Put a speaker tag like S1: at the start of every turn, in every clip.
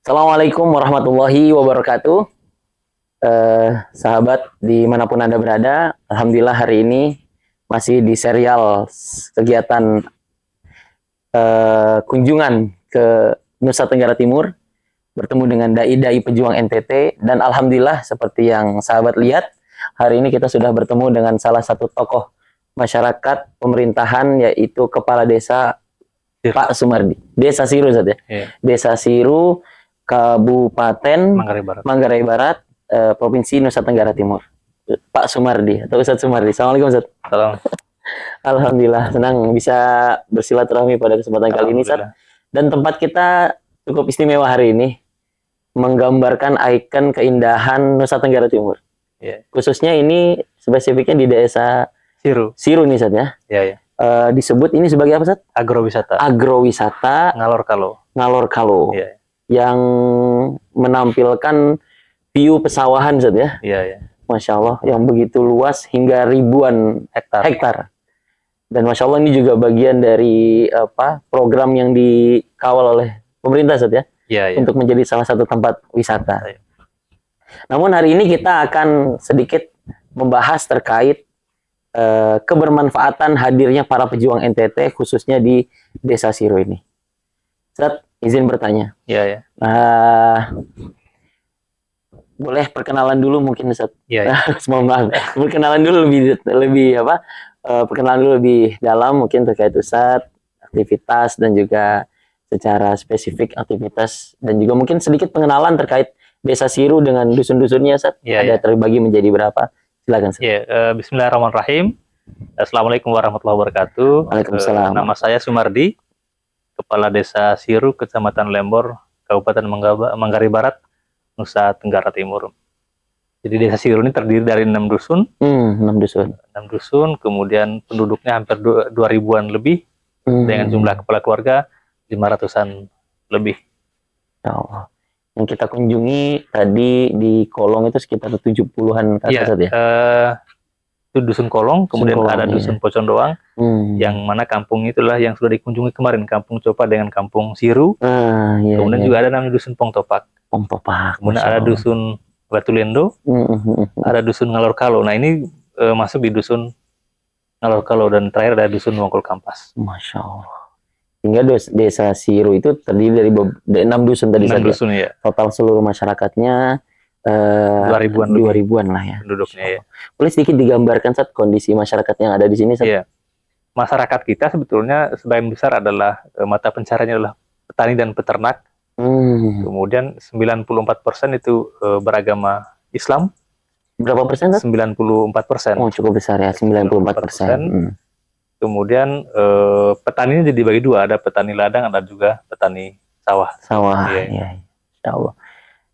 S1: Assalamualaikum warahmatullahi wabarakatuh. Sahabat dimanapun Anda berada, Alhamdulillah hari ini masih di serial kegiatan kunjungan ke Nusa Tenggara Timur, bertemu dengan dai-dai pejuang NTT, dan Alhamdulillah seperti yang sahabat lihat, hari ini kita sudah bertemu dengan salah satu tokoh masyarakat pemerintahan, yaitu Kepala Desa Pak Sumardi. Desa Siru, Ustaz, ya?
S2: Iya.
S1: Desa Siru, Kabupaten
S2: Manggarai Barat,
S1: Provinsi Nusa Tenggara Timur. Pak Sumardi atau Ustadz Sumardi. Assalamualaikum, Ustadz.
S2: Salam.
S1: Alhamdulillah senang bisa bersilaturahmi pada kesempatan kali ini, Ustadz. Dan tempat kita cukup istimewa hari ini, menggambarkan ikon keindahan Nusa Tenggara Timur.
S2: Yeah.
S1: Khususnya ini spesifiknya di Desa Siru nih, Ustadz, ya.
S2: Iya, iya.
S1: Disebut ini sebagai apa, Ustadz?
S2: Agrowisata.
S1: Agrowisata Ngalor Kalo.
S2: Iya.
S1: Yang menampilkan view pesawahan, Ustaz, ya.
S2: Iya, iya.
S1: Masya Allah, yang begitu luas hingga ribuan hektar. Dan Masya Allah ini juga bagian dari program yang dikawal oleh pemerintah, Ustaz, ya.
S2: Iya, iya.
S1: Untuk menjadi salah satu tempat wisata.
S2: Iya.
S1: Namun hari ini kita akan sedikit membahas terkait kebermanfaatan hadirnya para pejuang NTT khususnya di Desa Siru ini. Ustaz, izin bertanya.
S2: Iya, ya.
S1: Boleh perkenalan dulu mungkin, Ustaz?
S2: Iya, ya.
S1: Mohon maaf. Perkenalan dulu perkenalan dulu lebih dalam mungkin terkait Ustaz, aktivitas dan juga secara spesifik aktivitas, dan juga mungkin sedikit pengenalan terkait Desa Siru dengan dusun-dusunnya, Ustaz.
S2: Iya,
S1: ada terbagi menjadi berapa? Silakan, Ustaz.
S2: Iya, bismillahirrahmanirrahim. Assalamualaikum warahmatullahi wabarakatuh.
S1: Waalaikumsalam.
S2: Nama saya Sumardi, Kepala Desa Siru, Kecamatan Lembor, Kabupaten Manggarai Barat, Nusa Tenggara Timur. Jadi Desa Siru ini terdiri dari 6 dusun.
S1: 6 dusun.
S2: 6 dusun, kemudian penduduknya hampir 2.000-an lebih, dengan jumlah kepala keluarga 500-an lebih.
S1: Ya Allah. Yang kita kunjungi tadi di Kolong itu sekitar 70-an kata, Ustaz, ya?
S2: Itu dusun Kolong, kemudian ada dusun Pocon Doang, yang mana kampung itulah yang sudah dikunjungi kemarin, Kampung Copa dengan Kampung Siru. Kemudian juga ada namanya dusun Pongtopak. Kemudian ada dusun Batu Lendo, ada dusun Ngalor Kalo. Nah ini masuk di dusun Ngalor Kalo, dan terakhir ada dusun Wongkol Kampas.
S1: Masya Allah. Hingga Desa Siru itu terdiri dari 6 dusun tadi.
S2: 6 dusun, ya.
S1: Total seluruh masyarakatnya 2.000-an lah ya
S2: penduduknya, ya.
S1: Boleh sedikit digambarkan, Sat, kondisi masyarakat yang ada di sini, Sat?
S2: Iya. Masyarakat kita sebetulnya sebagian besar adalah mata pencariannya adalah petani dan peternak. Kemudian 94% itu beragama Islam.
S1: Berapa persen, Sat?
S2: 94%.
S1: Oh, cukup besar ya, 94%.
S2: Kemudian petaninya jadi bagi dua, ada petani ladang, ada juga petani sawah.
S1: Iya. Insya Allah.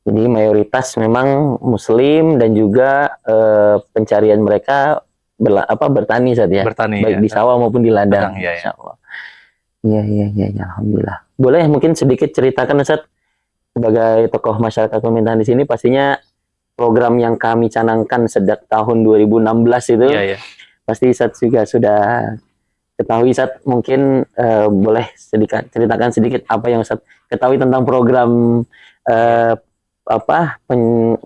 S1: Jadi mayoritas memang Muslim, dan juga pencarian mereka bertani, Sat, ya.
S2: Bertani,
S1: baik
S2: ya.
S1: Di sawah maupun di ladang.
S2: Ya,
S1: Insya Allah. Iya, Alhamdulillah. Boleh mungkin sedikit ceritakan, Ustaz, sebagai tokoh masyarakat pemerintahan di sini, pastinya program yang kami canangkan sejak tahun 2016 itu,
S2: ya.
S1: Pasti Ustaz juga sudah ketahui, Ustaz. Mungkin boleh ceritakan sedikit apa yang Ustaz ketahui tentang program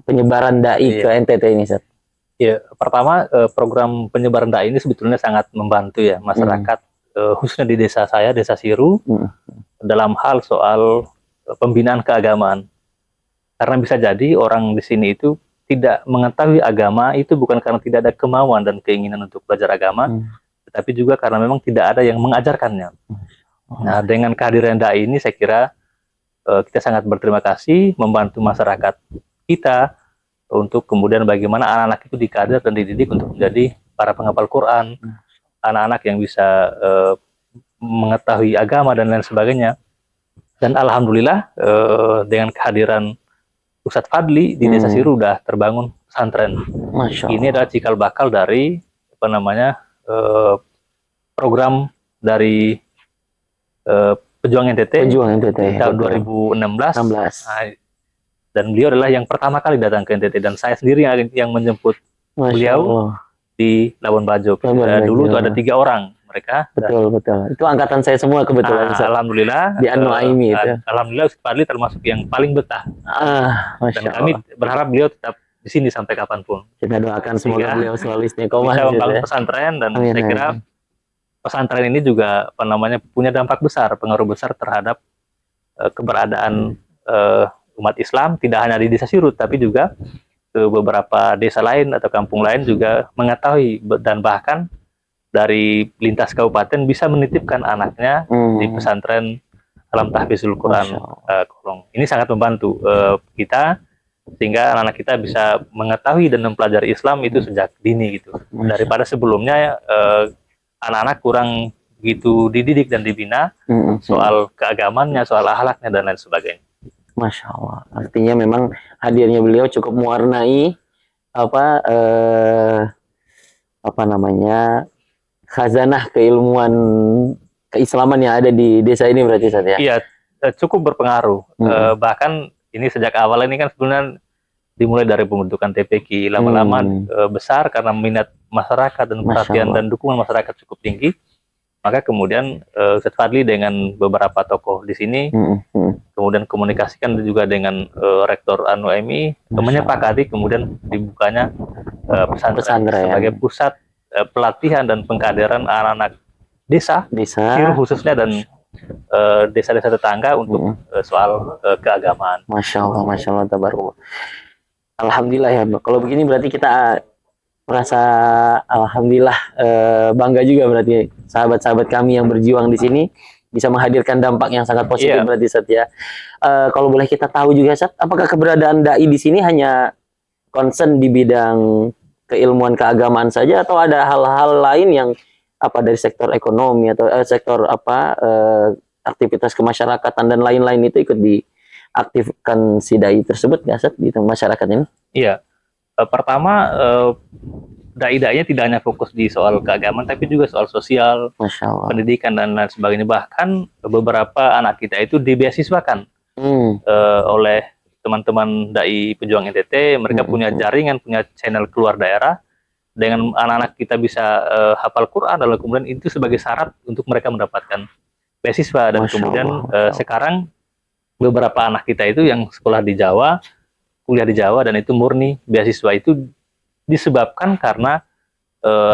S1: penyebaran dai ke NTT ini, Ustaz.
S2: Ya, pertama program penyebaran dai ini sebetulnya sangat membantu ya masyarakat, khususnya di desa saya, Desa Siru, dalam hal soal pembinaan keagamaan. Karena bisa jadi orang di sini itu tidak mengetahui agama itu bukan karena tidak ada kemauan dan keinginan untuk belajar agama, tetapi juga karena memang tidak ada yang mengajarkannya. Nah, dengan kehadiran dai ini saya kira kita sangat berterima kasih membantu masyarakat kita untuk kemudian bagaimana anak-anak itu dikader dan dididik untuk menjadi para penghafal Quran, anak-anak yang bisa mengetahui agama dan lain sebagainya. Dan alhamdulillah dengan kehadiran Ustadz Fadli di Desa Siru sudah terbangun pesantren. Ini adalah cikal bakal dari program dari pejuang NTT tahun 2016. Dan beliau adalah yang pertama kali datang ke NTT, dan saya sendiri yang menjemput beliau di Labuan Bajo. Dulu itu ada 3 orang mereka.
S1: Betul, betul. Itu angkatan saya semua kebetulan.
S2: Alhamdulillah.
S1: Di An-Nuaimi itu.
S2: Alhamdulillah Ustaz Fadli termasuk yang paling betah.
S1: Masya
S2: Dan kami berharap beliau tetap di sini sampai kapanpun.
S1: Kita doakan semoga beliau selalu istiqomah.
S2: Bisa membangun pesantren, dan
S1: amin,
S2: saya kira pesantren ini juga punya dampak besar, pengaruh besar terhadap keberadaan umat Islam, tidak hanya di desa Sirut, tapi juga ke beberapa desa lain atau kampung lain juga mengetahui, dan bahkan dari lintas kabupaten bisa menitipkan anaknya di pesantren Alam Tahfizul Quran Kolong. Ini sangat membantu kita, sehingga anak-anak kita bisa mengetahui dan mempelajari Islam itu sejak dini gitu. Daripada sebelumnya anak-anak kurang gitu dididik dan dibina soal keagamannya, soal akhlaknya dan lain sebagainya.
S1: Masya Allah. Artinya memang hadirnya beliau cukup mewarnai apa namanya, khazanah keilmuan keislaman yang ada di desa ini berarti Ustaz ya?
S2: Iya, cukup berpengaruh. Bahkan ini sejak awal ini kan sebenarnya dimulai dari pembentukan TPQ, lama-lama besar karena minat masyarakat dan perhatian dan dukungan masyarakat cukup tinggi. Maka kemudian Ustaz Fadli dengan beberapa tokoh di sini, kemudian komunikasikan juga dengan Rektor An-Nuaimi, menyepakati kemudian dibukanya pesantren sebagai pusat pelatihan dan pengkaderan anak-anak desa, Sirut khususnya, dan desa-desa tetangga untuk soal keagamaan.
S1: Masya Allah, tabaruk. Alhamdulillah ya, kalau begini berarti kita merasa alhamdulillah bangga juga berarti sahabat-sahabat kami yang berjuang di sini bisa menghadirkan dampak yang sangat positif berarti Ustaz ya. Kalau boleh kita tahu juga Ustaz, apakah keberadaan dai di sini hanya concern di bidang keilmuan keagamaan saja, atau ada hal-hal lain yang dari sektor ekonomi atau sektor aktivitas kemasyarakatan dan lain-lain itu ikut diaktifkan si dai tersebut nggak Ustaz di masyarakat ini? Iya.
S2: Pertama, dai-dainya tidak hanya fokus di soal keagamaan, tapi juga soal sosial, pendidikan dan lain sebagainya. Bahkan beberapa anak kita itu dibeasiswakan oleh teman-teman dai pejuang NTT. Mereka punya jaringan, punya channel keluar daerah. Dengan anak-anak kita bisa hafal Quran, lalu kemudian itu sebagai syarat untuk mereka mendapatkan beasiswa. Dan kemudian sekarang beberapa anak kita itu yang sekolah di Jawa, kuliah di Jawa, dan itu murni beasiswa itu disebabkan karena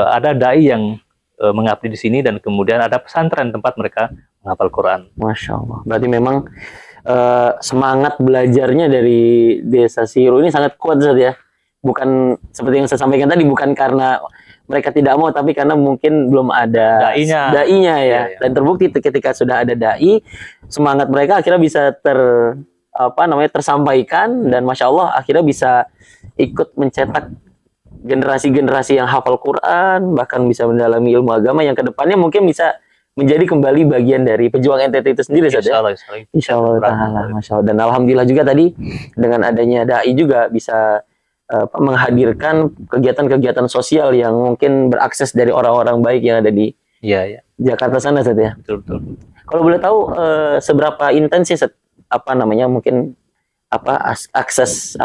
S2: ada dai yang mengabdi di sini, dan kemudian ada pesantren tempat mereka menghafal Quran.
S1: Masya Allah. Berarti memang semangat belajarnya dari desa Sirut ini sangat kuat Ustaz ya. Bukan seperti yang saya sampaikan tadi, bukan karena mereka tidak mau, tapi karena mungkin belum ada dainya ya. Dan terbukti ketika sudah ada dai, semangat mereka akhirnya bisa tersampaikan, dan Masya Allah akhirnya bisa ikut mencetak generasi-generasi yang hafal Quran, bahkan bisa mendalami ilmu agama yang kedepannya mungkin bisa menjadi kembali bagian dari pejuang NTT itu sendiri saja. Insya Allah ta'ala. Masya Allah. Dan alhamdulillah juga tadi dengan adanya dai juga bisa menghadirkan kegiatan-kegiatan sosial yang mungkin berakses dari orang-orang baik yang ada di Jakarta sana saja.
S2: Betul.
S1: Kalau boleh tahu seberapa intens sih mungkin akses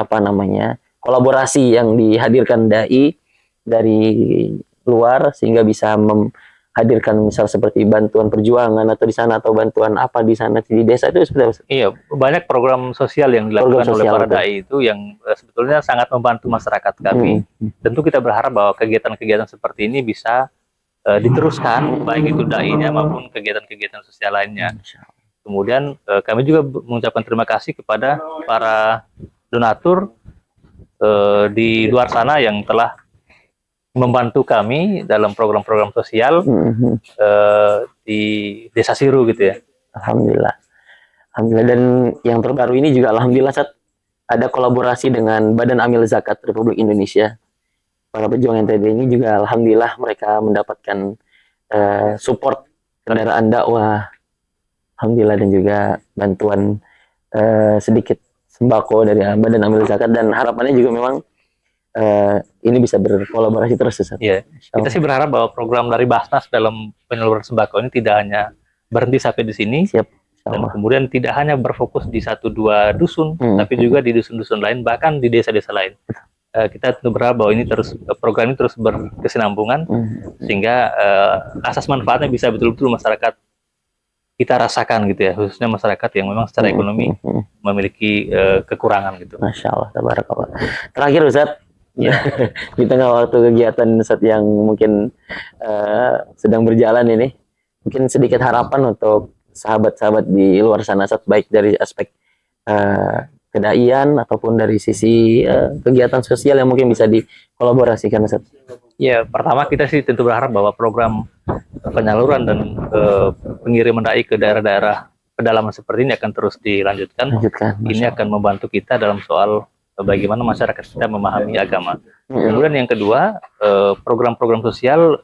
S1: kolaborasi yang dihadirkan dai dari luar sehingga bisa menghadirkan misal seperti bantuan perjuangan atau di sana, atau bantuan apa di sana di desa itu seperti apa?
S2: Iya, banyak program sosial yang dilakukan oleh para dai itu yang sebetulnya sangat membantu masyarakat kami. Tentu kita berharap bahwa kegiatan-kegiatan seperti ini bisa diteruskan, baik itu dai-nya maupun kegiatan-kegiatan sosial lainnya. Kemudian kami juga mengucapkan terima kasih kepada para donatur di luar sana yang telah membantu kami dalam program-program sosial di Desa Sirut gitu ya.
S1: Alhamdulillah. Dan yang terbaru ini juga alhamdulillah ada kolaborasi dengan Badan Amil Zakat Republik Indonesia. Para pejuang NTT ini juga alhamdulillah mereka mendapatkan support kendaraan dakwah. Alhamdulillah, dan juga bantuan sedikit sembako dari Badan Amil Zakat, dan harapannya juga memang ini bisa berkolaborasi terus Ustaz.
S2: Iya. Kita sih berharap bahwa program dari Basnas dalam penyaluran sembako ini tidak hanya berhenti sampai di sini. Dan kemudian tidak hanya berfokus di 1-2 dusun, tapi juga di dusun-dusun lain, bahkan di desa-desa lain. kita tentu berharap bahwa ini terus program ini terus berkesinambungan sehingga asas manfaatnya bisa betul-betul masyarakat kita rasakan gitu ya, khususnya masyarakat yang memang secara ekonomi memiliki kekurangan gitu.
S1: Masya Allah, tabarakallah. Terakhir Ustadz, ya. Di tengah waktu kegiatan Ustadz yang mungkin sedang berjalan ini, mungkin sedikit harapan untuk sahabat-sahabat di luar sana, Ustadz, baik dari aspek kedaian ataupun dari sisi kegiatan sosial yang mungkin bisa dikolaborasikan, Ustaz.
S2: Ya, pertama kita sih tentu berharap bahwa program penyaluran dan pengiriman dai ke daerah-daerah pedalaman seperti ini akan terus dilanjutkan. Ini akan membantu kita dalam soal bagaimana masyarakat kita memahami agama. Kemudian yang kedua, program-program sosial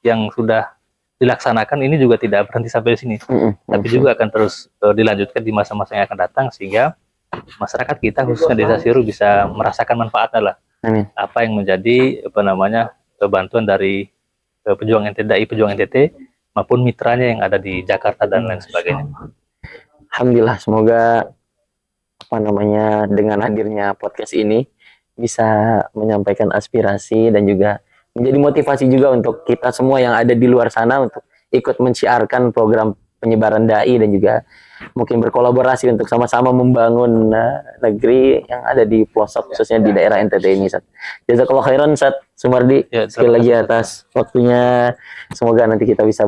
S2: yang sudah dilaksanakan ini juga tidak berhenti sampai di sini, tapi juga akan terus dilanjutkan di masa-masa yang akan datang sehingga masyarakat kita khususnya Desa Siru bisa merasakan manfaatnya lah.
S1: Amin.
S2: Apa yang menjadi bantuan dari pejuang NTT, pejuang NTT maupun mitranya yang ada di Jakarta dan lain sebagainya.
S1: Alhamdulillah, semoga dengan hadirnya podcast ini bisa menyampaikan aspirasi dan juga menjadi motivasi juga untuk kita semua yang ada di luar sana untuk ikut menciarkan program penyebaran dai dan juga mungkin berkolaborasi untuk sama-sama membangun negeri yang ada di pelosok khususnya di daerah NTT ini. Jazakallah khairan Ustaz Sumardi, sekali lagi atas waktunya. Semoga nanti kita bisa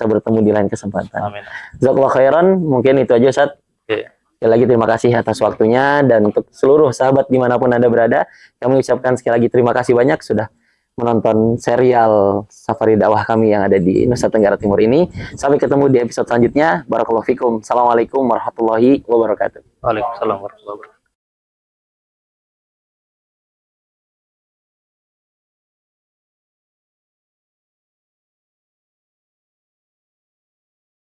S1: bertemu di lain kesempatan.
S2: Amin.
S1: Jazakallah khairan, mungkin itu aja Ustaz. Sekali lagi terima kasih atas waktunya, dan untuk seluruh sahabat dimanapun Anda berada, kami ucapkan sekali lagi terima kasih banyak sudah menonton serial Safari Dakwah kami yang ada di Nusa Tenggara Timur ini. Sampai ketemu di episode selanjutnya. Barakallahu fikum. Assalamualaikum warahmatullahi wabarakatuh.
S2: Waalaikumsalam warahmatullahi wabarakatuh.